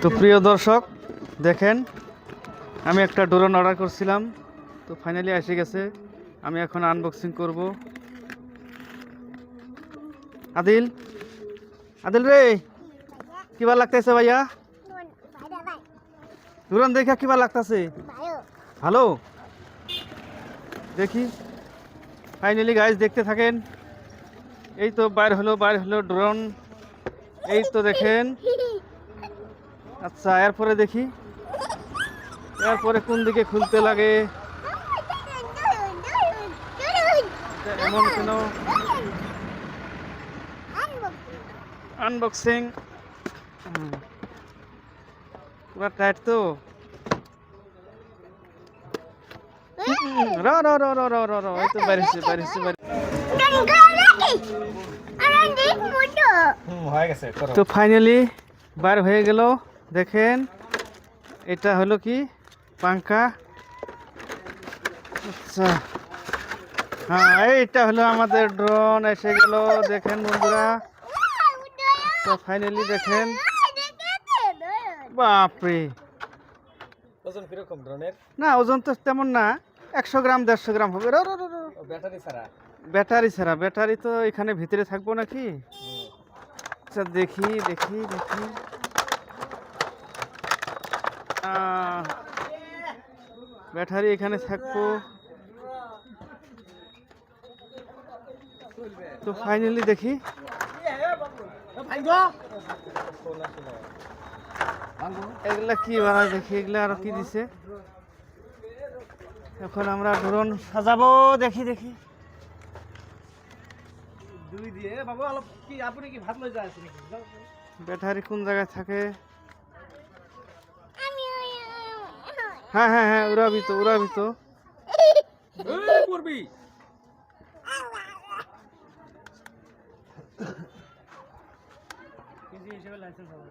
তো প্রিয় দর্শক দেখেন, আমি একটা ড্রোন অর্ডার করছিলাম, তো ফাইনালি এসে গেছে। আমি এখন আনবক্সিং করব। আদিল, আদিল রে, কিবা লাগতেছে ভাইয়া? ড্রোন দেখা কিবা লাগতেছে? ভালো। দেখি ফাইনালি গাইস, দেখতে থাকেন। এই তো বাইর হলো ড্রোন। এই তো দেখেন। আচ্ছা, এরপরে দেখি, এরপরে কোন দিকে খুলতে লাগে। এমন কেন? আনবক্সিং পুরা টাইট তো। র র র র র র র এই তো বাইরেছে। তো ফাইনালি বার হয়ে গেল। দেখেন, এটা হলো কি পাঙ্খা। আচ্ছা, হ্যাঁ, এইটা হলো আমাদের ড্রোন এসে গেল। দেখেন বন্ধুরা, তো ফাইনালি দেখেন, বাপরে। ওজন কিরকম ড্রোনের? না, ওজন তো তেমন না, 100 গ্রাম 150 গ্রাম হবে। ব্যাটারি ছাড়া? ব্যাটারি ছাড়া। ব্যাটারি তো এখানে ভিতরে থাকবো নাকি? আচ্ছা, দেখি। ব্যাটারি এখানে থাকবো। তো ফাইনালি দেখি, এগুলা কি বানায় দেখি, এগুলা আরো কি দিছে। এখন আমরা ড্রোন সাজাবো। দেখি দুই দিয়ে বাবু অলপ কি আপনি কি ভাত লই যায় আছেন নাকি? ব্যাটারি কোন জায়গায় থাকে। হ্যাঁ, উড়াবি তো। এই করবি কেজি হিসেবে লাইসেন্স হবে।